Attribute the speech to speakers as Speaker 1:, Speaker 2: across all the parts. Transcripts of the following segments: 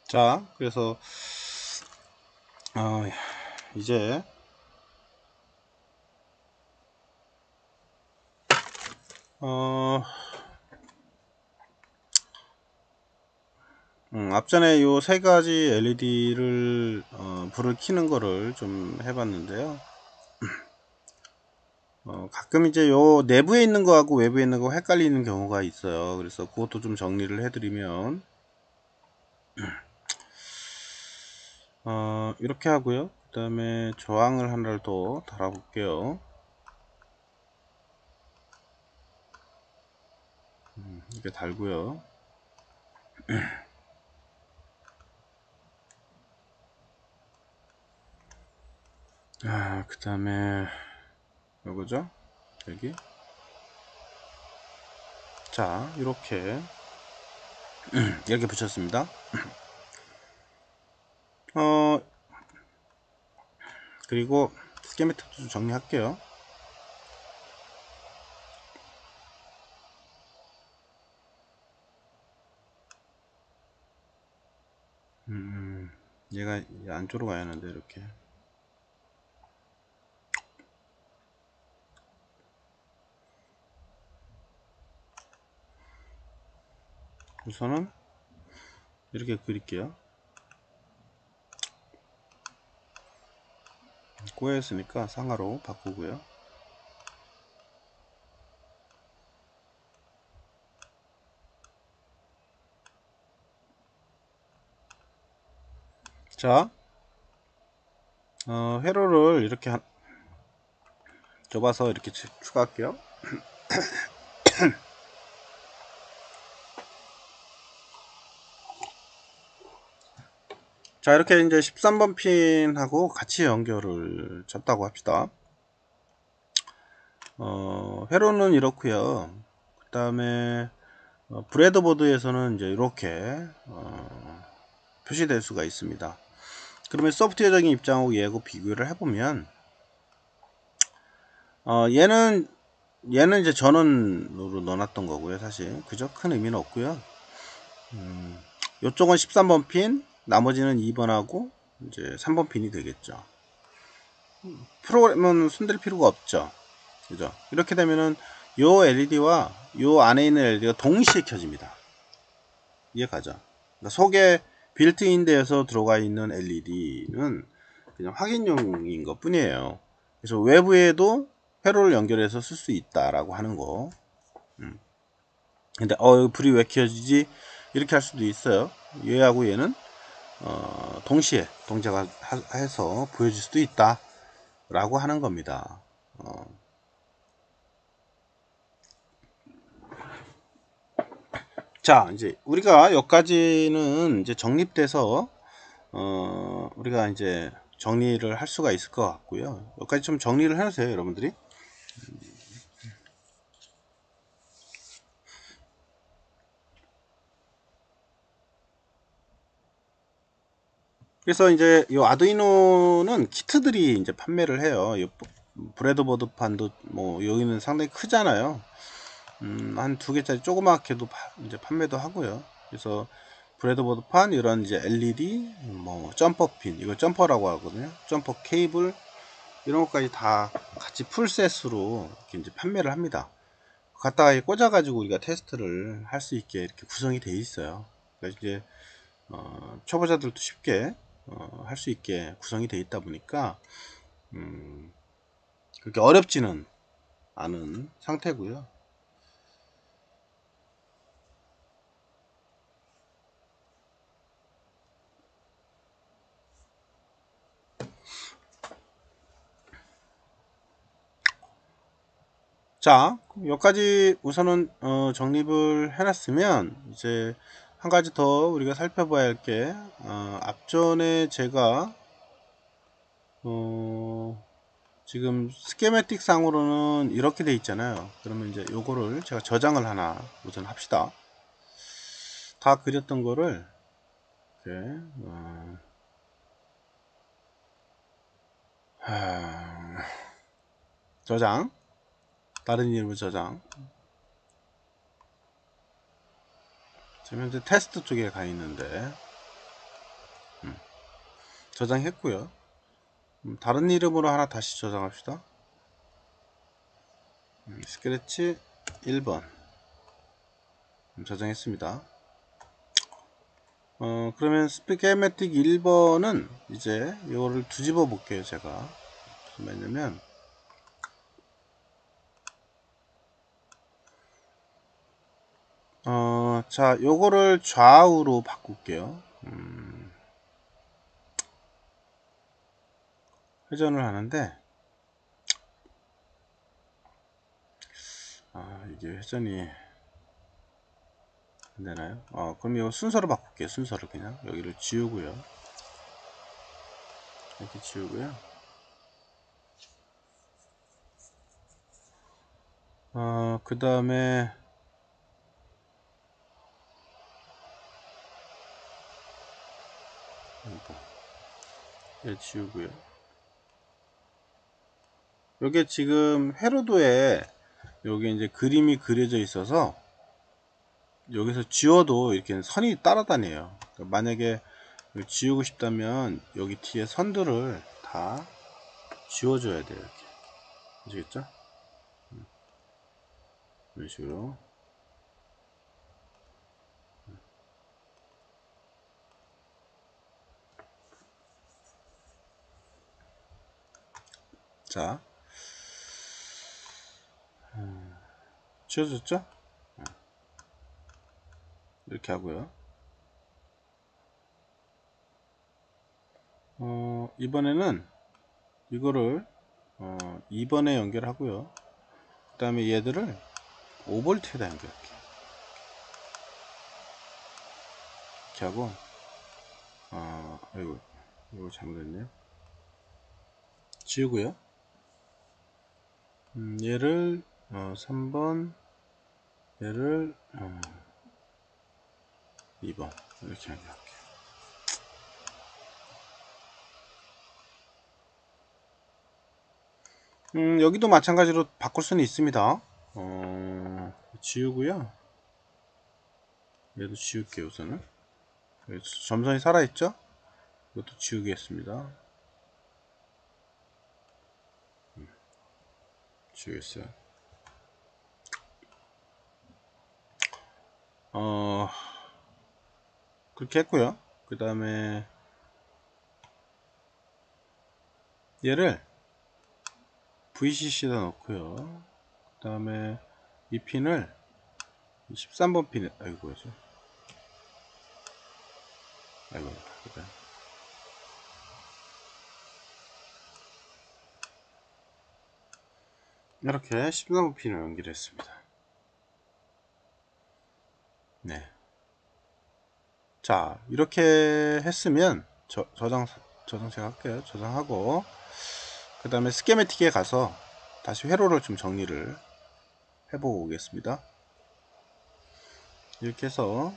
Speaker 1: 자, 그래서 이제 앞전에 요 세 가지 LED를 불을 켜는 거를 좀 해봤는데요. 가끔 이제 요 내부에 있는 거하고 외부에 있는 거 헷갈리는 경우가 있어요. 그래서 그것도 좀 정리를 해드리면 이렇게 하고요. 그 다음에 저항을 하나를 더 달아볼게요. 이렇게 달고요. 그 다음에 요거죠, 여기. 자, 이렇게 붙였습니다. 그리고 스케매틱도 좀 정리할게요. 얘가 안쪽으로 가야 하는데, 이렇게. 우선은 이렇게 그릴게요. 꼬여있으니까 상하로 바꾸고요. 자, 회로를 이렇게 접어서 이렇게 추가할게요. 자, 이렇게 이제 13번 핀하고 같이 연결을 잡다고 합시다. 회로는 이렇고요. 그 다음에 브레드보드에서는 이제 이렇게 표시될 수가 있습니다. 그러면 소프트웨어적인 입장하고 얘하고 비교를 해보면 얘는 이제 전원으로 넣어놨던 거고요. 사실 그죠? 큰 의미는 없고요. 요쪽은 13번 핀, 나머지는 2번하고 이제 3번 핀이 되겠죠. 프로그램은 손댈 필요가 없죠. 그죠? 이렇게 되면은 요 LED와 요 안에 있는 LED가 동시에 켜집니다. 이해가죠? 그러니까 속에 빌트인 데에서 들어가 있는 LED는 그냥 확인용인 것 뿐이에요. 그래서 외부에도 회로를 연결해서 쓸 수 있다라고 하는 거. 근데 불이 왜 켜지지? 이렇게 할 수도 있어요. 얘하고 얘는 동시에 동작을 해서 보여줄 수도 있다 라고 하는 겁니다. 자, 이제 우리가 여기까지는 이제 정립돼서 우리가 이제 정리를 할 수가 있을 것 같고요. 여기까지 좀 정리를 해주세요, 여러분들이. 그래서 이제 이 아두이노는 키트들이 이제 판매를 해요. 이 브레드보드판도 뭐 여기는 상당히 크잖아요. 한 두 개짜리 조그맣게도 이제 판매도 하고요. 그래서 브레드보드판, 이런 이제 LED, 뭐 점퍼핀, 이거 점퍼라고 하거든요. 점퍼 케이블, 이런 것까지 다 같이 풀셋으로 이렇게 이제 판매를 합니다. 갖다가 꽂아 가지고 우리가 테스트를 할 수 있게 이렇게 구성이 되어 있어요. 그러니까 이제 초보자들도 쉽게 할 수 있게 구성이 되어 있다 보니까 그렇게 어렵지는 않은 상태고요. 자, 여기까지 우선은 정립을 해놨으면 이제 한 가지 더 우리가 살펴봐야 할 게, 앞전에 제가 지금 스케매틱 상으로는 이렇게 돼 있잖아요. 그러면 이제 요거를 제가 저장을 하나 우선 합시다. 다 그렸던 거를 이렇게 저장, 다른 이름으로 저장. 지금 현재 테스트 쪽에 가 있는데, 저장했고요. 다른 이름으로 하나 다시 저장합시다. 스크래치 1번 저장했습니다. 그러면 스키매틱 1번은 이제 이거를 뒤집어 볼게요. 제가 무슨 말이냐면 자, 요거를 좌우로 바꿀게요. 회전을 하는데 이게 회전이 안 되나요? 그럼 이거 순서로 바꿀게요. 순서를 그냥 여기를 지우고요. 이렇게 지우고요. 그 다음에 이거 지우고요. 요게 지금 회로도에 여기 이제 그림이 그려져 있어서 여기서 지워도 이렇게 선이 따라다녀요. 그러니까 만약에 지우고 싶다면 여기 뒤에 선들을 다 지워줘야 돼요. 이렇게. 아시겠죠? 이런 식으로. 자, 지워졌죠? 이렇게 하고요. 이번에는 이거를 2번에 연결하고요. 그 다음에 얘들을 5V에다 연결할게요. 이렇게 하고 아이고 이거 잘못했네요. 지우고요. 얘를 3번, 얘를 2번 이렇게 연결할게요. 여기도 마찬가지로 바꿀 수는 있습니다. 지우고요. 얘도 지울게요. 우선은 점선이 살아있죠? 이것도 지우겠습니다. 지우겠어요. 그렇게 했고요. 그 다음에 얘를 VCC에다 넣고요. 그 다음에 이 핀을 13번 핀에 아이고 그래. 이렇게 13번 핀을 연결했습니다. 네. 자, 이렇게 했으면 저장 제가 할게요. 저장하고 그 다음에 스케매틱에 가서 다시 회로를 좀 정리를 해보고 오겠습니다. 이렇게 해서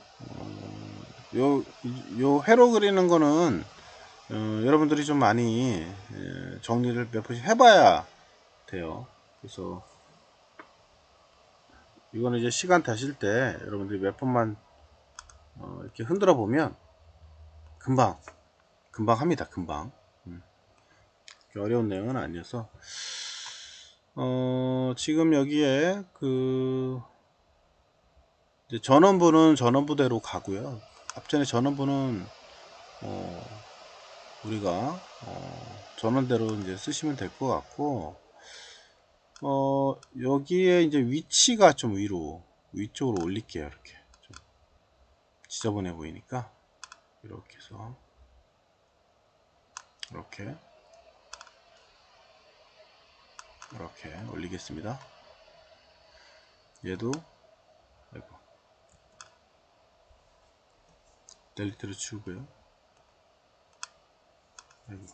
Speaker 1: 요 회로 그리는 거는 여러분들이 좀 많이 정리를 몇 번씩 해봐야 돼요. 그래서 이거는 이제 시간 되실 때 여러분들이 몇 번만 이렇게 흔들어 보면 금방 합니다. 금방. 어려운 내용은 아니어서 지금 여기에 그 이제 전원부는 전원부대로 가고요. 앞전에 전원부는 우리가 전원대로 이제 쓰시면 될 것 같고 여기에 이제 위치가 좀 위쪽으로 올릴게요. 이렇게 좀 지저분해 보이니까 이렇게 해서 이렇게 올리겠습니다. 얘도 아이고, 델리트를 치우고요. 아이고.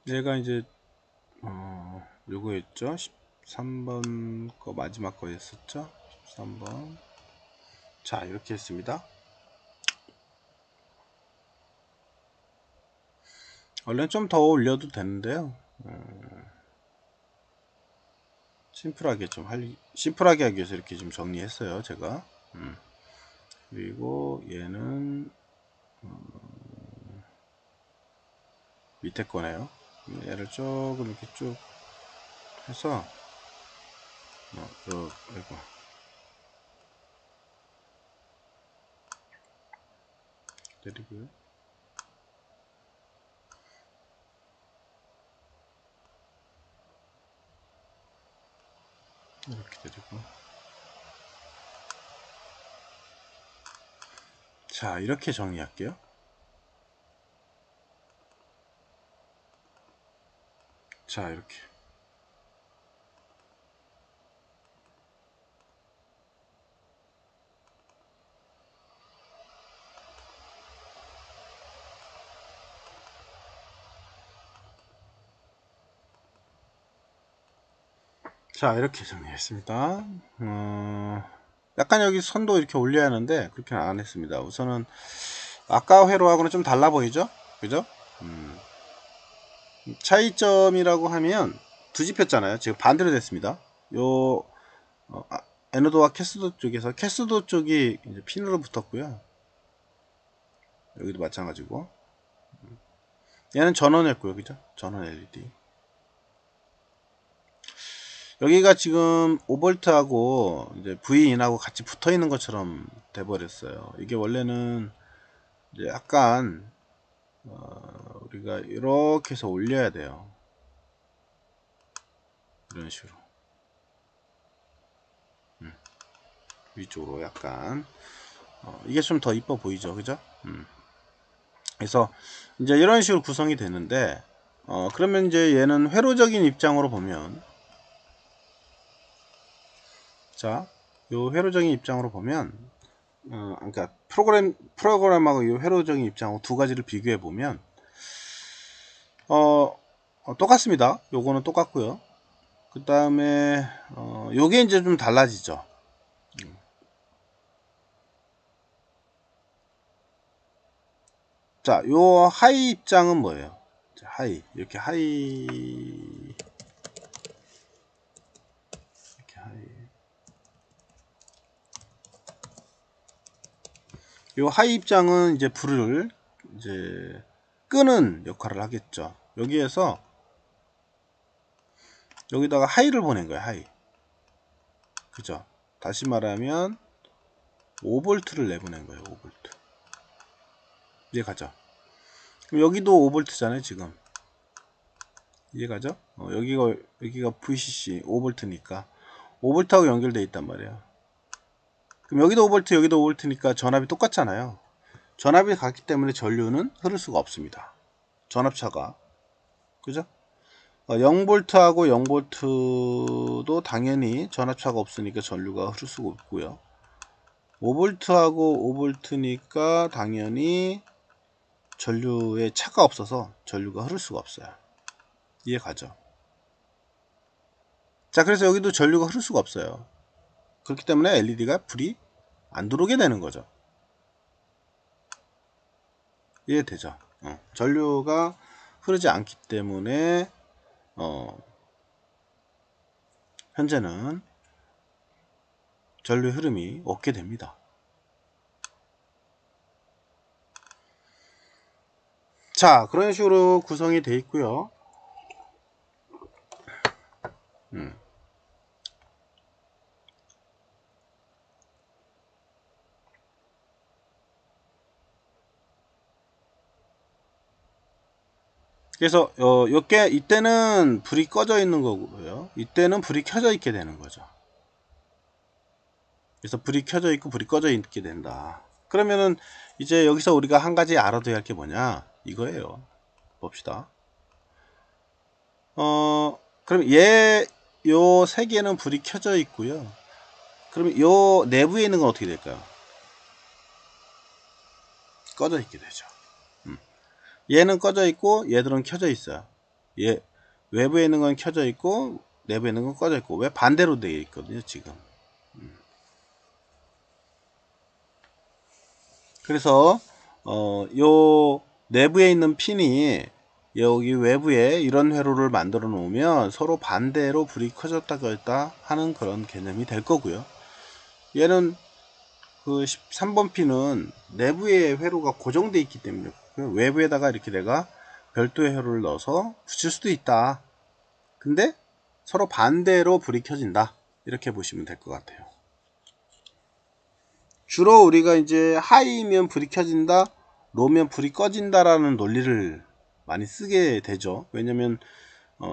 Speaker 1: 얘가 이제 요거였죠. 13번 거 마지막 거였었죠. 13번. 자, 이렇게 했습니다. 원래는 좀 더 올려도 되는데요. 심플하게 심플하게 하기 위해서 이렇게 좀 정리했어요, 제가. 그리고 얘는 밑에 거네요. 얘를 조금 이렇게 쭉 해서 이거 내리고요. 이렇게 내리고. 자, 이렇게 정리할게요. 자, 이렇게. 자, 이렇게 정리했습니다. 약간 여기 선도 이렇게 올려야 하는데 그렇게는 안 했습니다. 우선은 아까 회로하고는 좀 달라 보이죠? 그죠? 차이점이라고 하면 뒤집혔잖아요. 지금 반대로 됐습니다. 요 에노드와 캐스도 쪽에서 캐스도 쪽이 이제 핀으로 붙었고요. 여기도 마찬가지고. 얘는 전원했고요, 그죠? 전원 LED. 여기가 지금 5V하고 이제 V인하고 같이 붙어 있는 것처럼 돼 버렸어요. 이게 원래는 이제 약간 우리가 이렇게 해서 올려야 돼요. 이런 식으로 위쪽으로 약간 이게 좀 더 이뻐 보이죠, 그죠? 그래서 이제 이런 식으로 구성이 되는데 그러면 이제 얘는 회로적인 입장으로 보면, 자, 요 회로적인 입장으로 보면 그러니까 프로그램하고 이 회로적인 입장하고 두 가지를 비교해 보면 똑같습니다. 요거는 똑같고요. 그 다음에 요게 이제 좀 달라지죠. 자, 요 하이 입장은 뭐예요? 자, 하이 이렇게 요 하이 입장은 이제 불을 이제 끄는 역할을 하겠죠. 여기에서 여기다가 하이를 보낸 거예요. 하이. 그죠? 다시 말하면 5V를 내보낸 거예요. 5V. 이해가죠? 그럼 여기도 5V잖아요. 지금 이해가죠? 여기가 VCC 5V니까 5V하고 연결되어 있단 말이에요. 그럼 여기도 5V 여기도 5V니까 전압이 똑같잖아요. 전압이 같기 때문에 전류는 흐를 수가 없습니다. 전압차가. 그죠? 0V하고 0V도 당연히 전압차가 없으니까 전류가 흐를 수가 없고요. 5V하고 5V니까 당연히 전류에 차가 없어서 전류가 흐를 수가 없어요. 이해 가죠? 자, 그래서 여기도 전류가 흐를 수가 없어요. 그렇기 때문에 LED가 불이 안 들어오게 되는 거죠. 이해되죠? 전류가 흐르지 않기 때문에 현재는 전류의 흐름이 없게 됩니다. 자, 그런 식으로 구성이 되어 있고요. 그래서 요게 이때는 불이 꺼져 있는 거고요. 이때는 불이 켜져 있게 되는 거죠. 그래서 불이 켜져 있고 불이 꺼져 있게 된다. 그러면은 이제 여기서 우리가 한 가지 알아둬야 할 게 뭐냐 이거예요. 봅시다. 그럼 요 세 개는 불이 켜져 있고요. 그러면 요 내부에 있는 건 어떻게 될까요? 꺼져 있게 되죠. 얘는 꺼져 있고 얘들은 켜져 있어요. 얘 외부에 있는 건 켜져 있고 내부에 있는 건 꺼져 있고, 왜 반대로 되어 있거든요 지금. 그래서 요 내부에 있는 핀이 여기 외부에 이런 회로를 만들어 놓으면 서로 반대로 불이 켜졌다 껐다 하는 그런 개념이 될 거고요. 얘는 그 13번 핀은 내부에 회로가 고정되어 있기 때문에 외부에다가 이렇게 내가 별도의 회로를 넣어서 붙일 수도 있다. 근데 서로 반대로 불이 켜진다. 이렇게 보시면 될 것 같아요. 주로 우리가 이제 하이면 불이 켜진다, 로면 불이 꺼진다라는 논리를 많이 쓰게 되죠. 왜냐면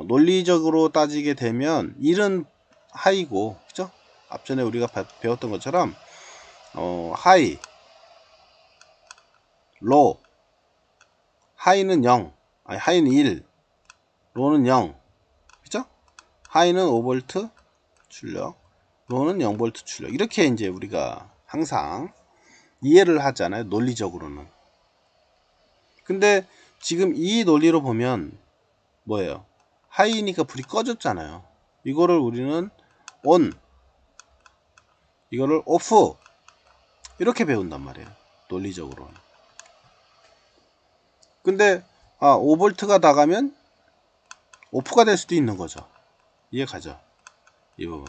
Speaker 1: 논리적으로 따지게 되면 1은 하이고, 그죠? 앞전에 우리가 배웠던 것처럼 하이, 로, 하이는 0, 아니 하이는 1, 로는 0, 그죠? 하이는 5V 출력, 로는 0V 출력. 이렇게 이제 우리가 항상 이해를 하잖아요, 논리적으로는. 근데 지금 이 논리로 보면 뭐예요? 하이니까 불이 꺼졌잖아요. 이거를 우리는 ON, 이거를 OFF 이렇게 배운단 말이에요, 논리적으로는. 근데 5V가 나가면 오프가 될 수도 있는 거죠. 이해 가죠? 이 부분.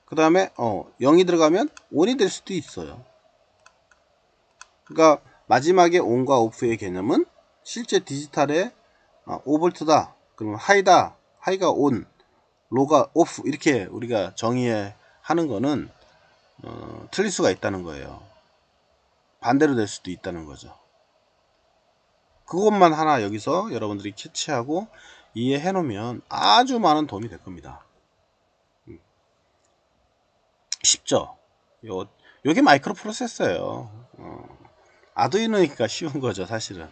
Speaker 1: 그 다음에 0이 들어가면 ON이 될 수도 있어요. 그러니까 마지막에 ON과 OFF의 개념은 실제 디지털에 5V다 그러면 하이다, 하이가 ON, 로가 OFF 이렇게 우리가 정의하는 거는 틀릴 수가 있다는 거예요. 반대로 될 수도 있다는 거죠. 그것만 하나 여기서 여러분들이 캐치하고 이해해 놓으면 아주 많은 도움이 될 겁니다. 쉽죠? 요게 마이크로 프로세서예요. 아두이노니까 쉬운 거죠, 사실은.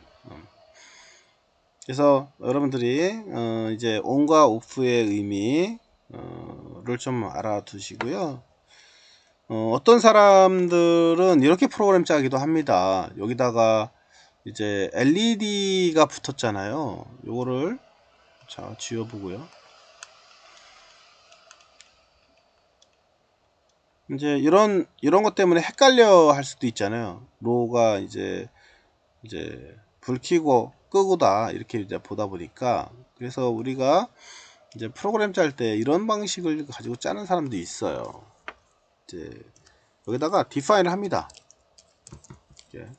Speaker 1: 그래서 여러분들이 이제 ON과 OFF의 의미를 좀 알아두시고요. 어떤 사람들은 이렇게 프로그램 짜기도 합니다. 여기다가 이제 LED가 붙었잖아요. 요거를 자 지워보고요. 이제 이런 것 때문에 헷갈려 할 수도 있잖아요. 로가 이제 불 켜고 끄고다 이렇게 이제 보다 보니까, 그래서 우리가 이제 프로그램 짤 때 이런 방식을 가지고 짜는 사람도 있어요. 이제 여기다가 디파인을 합니다. 이렇게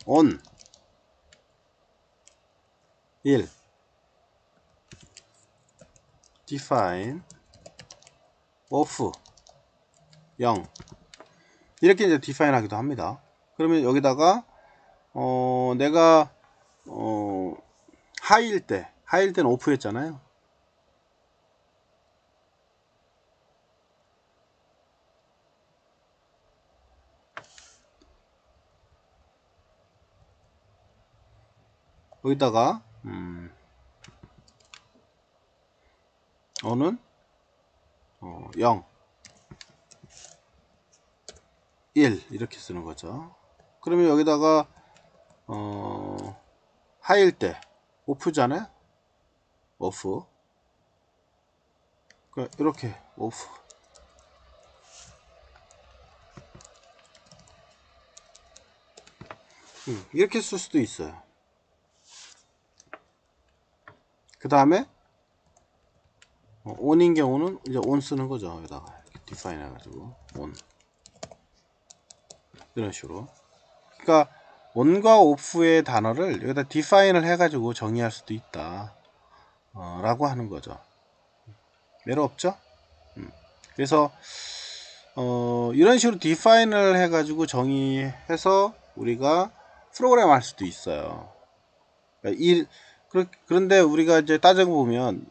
Speaker 1: on 1 define off 0 이렇게 이제 디파인 하기도 합니다. 그러면 여기다가 내가 하이일 때는 오프 했잖아요. 여기다가 어는 0 1 이렇게 쓰는 거죠. 그러면 여기다가 하이일 때 오프잖아요. 오프 이렇게 오프 이렇게 쓸 수도 있어요. 그 다음에 on인 경우는 이제 on 쓰는 거죠. 여기다가 define 해가지고 on 이런 식으로. 그러니까 on과 off의 단어를 여기다 define을 해가지고 정의할 수도 있다 라고 하는 거죠. 매력 없죠? 그래서 이런 식으로 define을 해가지고 정의해서 우리가 프로그램 할 수도 있어요. 그러니까 그런데 우리가 이제 따져보면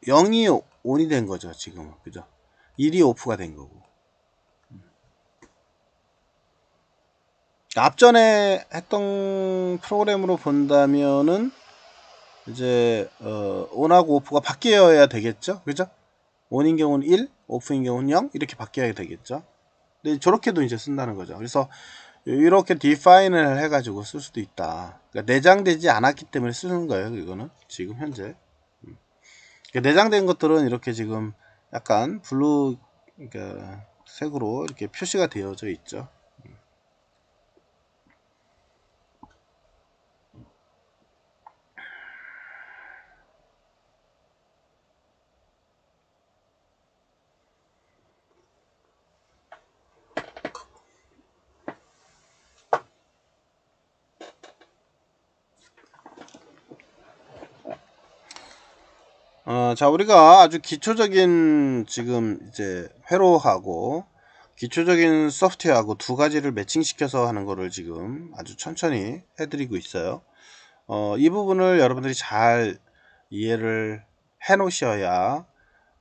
Speaker 1: 0이 on이 된 거죠, 지금. 그죠? 1이 오프가 된 거고. 앞전에 했던 프로그램으로 본다면은 이제 on하고 off가 바뀌어야 되겠죠, 그죠? on인 경우는 1, off인 경우는 0 이렇게 바뀌어야 되겠죠. 근데 저렇게도 이제 쓴다는 거죠. 그래서 이렇게 define을 해가지고 쓸 수도 있다. 그러니까 내장되지 않았기 때문에 쓰는 거예요, 이거는 지금 현재. 그러니까 내장된 것들은 이렇게 지금 약간 블루 그러니까 색으로 이렇게 표시가 되어져 있죠. 자, 우리가 아주 기초적인 지금 이제 회로하고 기초적인 소프트웨어하고 두 가지를 매칭시켜서 하는 거를 지금 아주 천천히 해드리고 있어요. 이 부분을 여러분들이 잘 이해를 해 놓으셔야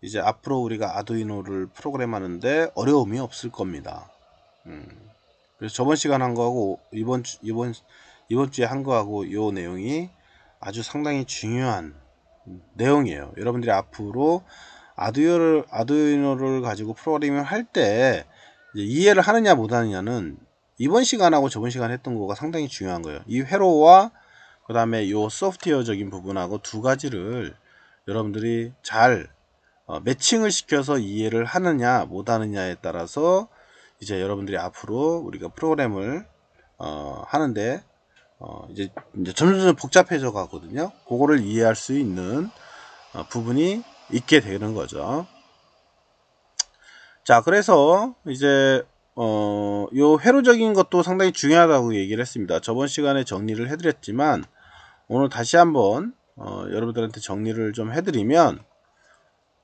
Speaker 1: 이제 앞으로 우리가 아두이노를 프로그램하는데 어려움이 없을 겁니다. 그래서 저번 시간 한 거하고 이번 주에 한 거하고 요 내용이 아주 상당히 중요한 내용이에요. 여러분들이 앞으로 아두이노를 가지고 프로그래밍을 할 때 이해를 하느냐 못하느냐는 이번 시간하고 저번 시간 했던 거가 상당히 중요한 거예요. 이 회로와 그 다음에 요 소프트웨어적인 부분하고 두 가지를 여러분들이 잘 매칭을 시켜서 이해를 하느냐 못하느냐에 따라서 이제 여러분들이 앞으로 우리가 프로그램을 하는데 이제 점점 복잡해져 가거든요. 그거를 이해할 수 있는 부분이 있게 되는 거죠. 자, 그래서 이제 요 회로적인 것도 상당히 중요하다고 얘기를 했습니다. 저번 시간에 정리를 해드렸지만 오늘 다시 한번 여러분들한테 정리를 좀 해드리면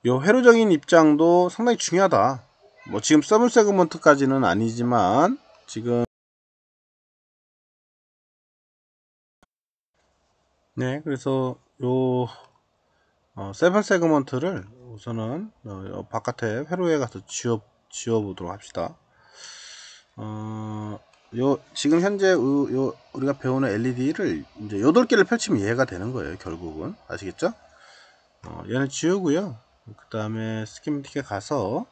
Speaker 1: 요 회로적인 입장도 상당히 중요하다. 뭐 지금 서브 세그먼트까지는 아니지만 지금 네, 그래서 요 세븐 세그먼트를 우선은 바깥에 회로에 가서 지워 보도록 합시다. 지금 현재 우리가 배우는 LED를 이제 8개를 펼치면 이해가 되는 거예요. 결국은 아시겠죠? 얘는 지우고요. 그 다음에 스키매틱에 가서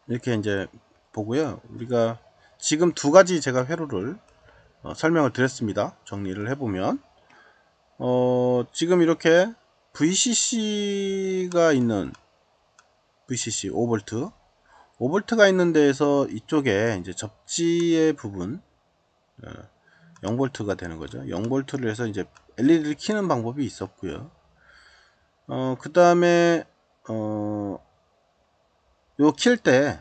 Speaker 1: 이렇게 이제 보고요. 우리가 지금 두 가지 제가 회로를 설명을 드렸습니다. 정리를 해보면 지금 이렇게 VCC가 있는 VCC 5V가 있는 데에서 이쪽에 이제 접지의 부분 0V가 되는 거죠. 0V를 해서 이제 LED를 켜는 방법이 있었고요. 그 다음에 요 킬 때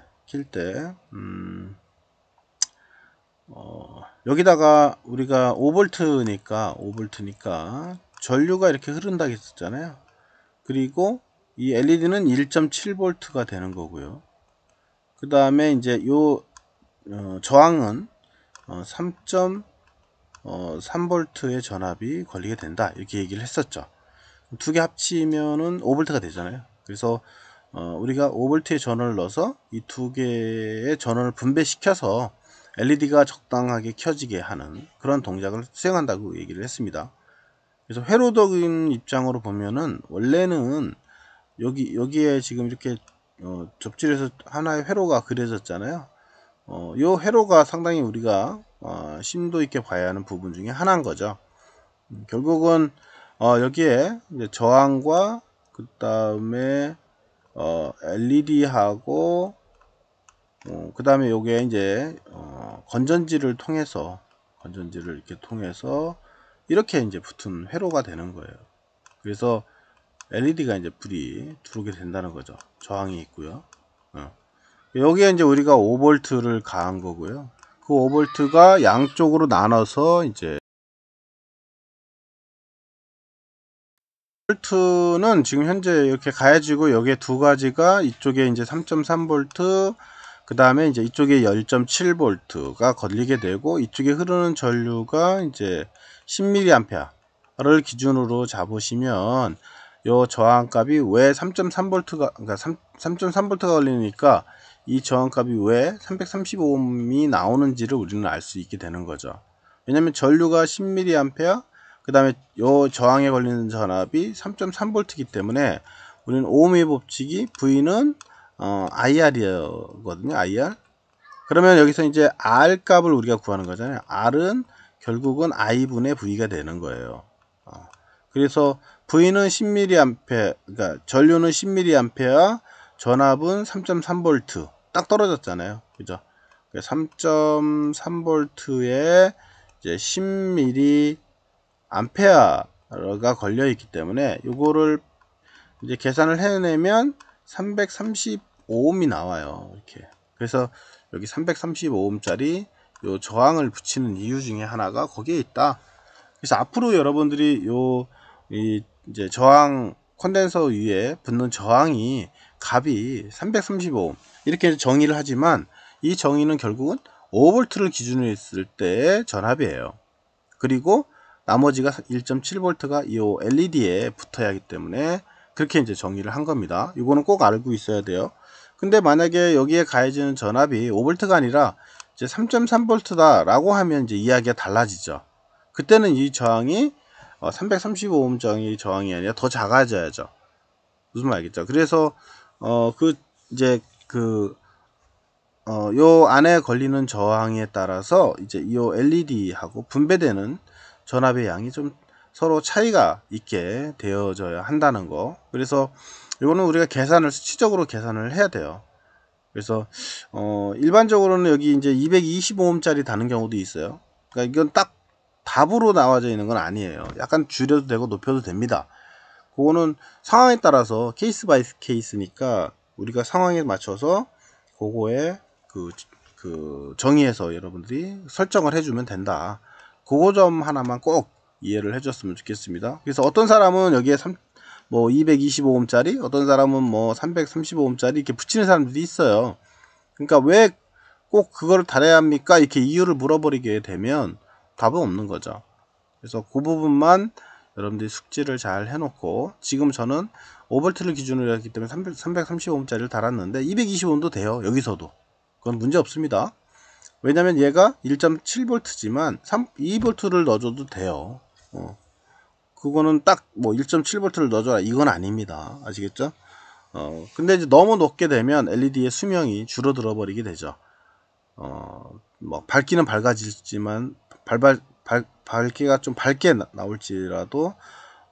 Speaker 1: 여기다가 우리가 5V니까 전류가 이렇게 흐른다고 했었잖아요. 그리고 이 LED는 1.7V가 되는 거고요. 그 다음에 이제 요 저항은 3.3V의 전압이 걸리게 된다, 이렇게 얘기를 했었죠. 두 개 합치면은 5V가 되잖아요. 그래서 우리가 5V의 전원을 넣어서 이 두 개의 전원을 분배시켜서 LED가 적당하게 켜지게 하는 그런 동작을 수행한다고 얘기를 했습니다. 그래서 회로적인 입장으로 보면은 원래는 여기에 지금 이렇게 접질에서 하나의 회로가 그려졌잖아요. 요 회로가 상당히 우리가 심도 있게 봐야 하는 부분 중에 하나인 거죠. 결국은 여기에 이제 저항과 그 다음에 LED하고 그 다음에 요게 이제 건전지를 이렇게 통해서 이렇게 이제 붙은 회로가 되는 거예요. 그래서 LED가 이제 불이 들어오게 된다는 거죠. 저항이 있고요. 여기에 이제 우리가 5V를 가한 거고요. 그 5V가 양쪽으로 나눠서 이제 볼트는 지금 현재 이렇게 가해지고 여기에 두 가지가 이쪽에 이제 3.3V 그 다음에 이제 이쪽에 10.7V가 걸리게 되고 이쪽에 흐르는 전류가 이제 10mA를 기준으로 잡으시면 요 저항값이 왜 3.3V가 그러니까 3.3V가 걸리니까 이 저항값이 왜 335ohm이 나오는지를 우리는 알 수 있게 되는 거죠. 왜냐면 전류가 10mA 그 다음에 요 저항에 걸리는 전압이 3.3V이기 때문에 우리는 오음의 법칙이 V는 IR이거든요. IR. 그러면 여기서 이제 R 값을 우리가 구하는 거잖아요. R은 결국은 I분의 V가 되는 거예요. 그래서 V는 10mA, 그러니까 전류는 10mA, 전압은 3.3V. 딱 떨어졌잖아요. 그죠? 3.3V에 이제 10mA 암페어가 걸려 있기 때문에 요거를 이제 계산을 해내면 335ohm이 나와요. 이렇게. 그래서 여기 335ohm짜리 요 저항을 붙이는 이유 중에 하나가 거기에 있다. 그래서 앞으로 여러분들이 이제 저항 콘덴서 위에 붙는 저항이 값이 335옴 이렇게 정의를 하지만 이 정의는 결국은 5V를 기준으로 했을 때 전압이에요. 그리고 나머지가 1.7V가 이 LED에 붙어야 하기 때문에 그렇게 이제 정의를 한 겁니다. 이거는 꼭 알고 있어야 돼요. 근데 만약에 여기에 가해지는 전압이 5V가 아니라 이제 3.3V 라고 하면 이제 이야기가 달라지죠. 그때는 이 저항이 335옴 정의 저항이 아니라 더 작아져야죠. 무슨 말 알겠죠? 그래서 이제 요 안에 걸리는 저항에 따라서 이제 이 LED하고 분배되는 전압의 양이 좀 서로 차이가 있게 되어져야 한다는 거. 그래서 이거는 우리가 수치적으로 계산을 해야 돼요. 그래서 일반적으로는 여기 이제 225옴짜리 다는 경우도 있어요. 그러니까 이건 딱 답으로 나와져 있는 건 아니에요. 약간 줄여도 되고 높여도 됩니다. 그거는 상황에 따라서 케이스 바이 케이스니까 우리가 상황에 맞춰서 그거에 정의해서 여러분들이 설정을 해주면 된다. 그거 점 하나만 꼭 이해를 해줬으면 좋겠습니다. 그래서 어떤 사람은 여기에 225옴짜리, 어떤 사람은 335옴짜리 이렇게 붙이는 사람들이 있어요. 그러니까 왜 꼭 그거를 달아야 합니까? 이렇게 이유를 물어버리게 되면 답은 없는 거죠. 그래서 그 부분만 여러분들이 숙지를 잘 해놓고, 지금 저는 5V를 기준으로 했기 때문에 335옴짜리를 달았는데 225옴도 돼요. 여기서도 그건 문제 없습니다. 왜냐면 얘가 1.7V지만 2V를 넣어줘도 돼요. 그거는 딱 1.7V를 넣어줘라 이건 아닙니다. 아시겠죠? 근데 이제 너무 높게 되면 LED의 수명이 줄어들어 버리게 되죠. 밝기는 밝아지지만 밝기가 좀 밝게 나올지라도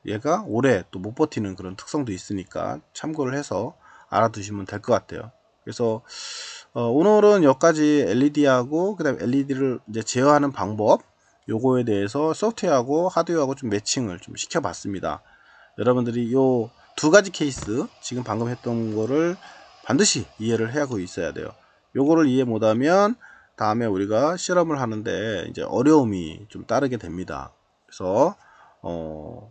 Speaker 1: 얘가 오래 또 못 버티는 그런 특성도 있으니까 참고를 해서 알아두시면 될 것 같아요. 그래서 오늘은 여기까지 LED하고 그 다음에 LED를 이제 제어하는 방법, 요거에 대해서 소프트웨어하고 하드웨어하고 좀 매칭을 좀 시켜봤습니다. 여러분들이 요 두 가지 케이스, 지금 방금 했던 거를 반드시 이해를 하고 있어야 돼요. 요거를 이해 못하면 다음에 우리가 실험을 하는데 이제 어려움이 좀 따르게 됩니다. 그래서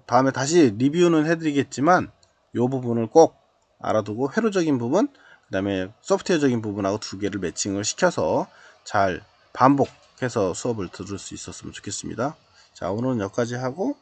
Speaker 1: 다음에 다시 리뷰는 해드리겠지만 요 부분을 꼭 알아두고 회로적인 부분, 그 다음에 소프트웨어적인 부분하고 두 개를 매칭을 시켜서 잘 반복해서 수업을 들을 수 있었으면 좋겠습니다. 자, 오늘은 여기까지 하고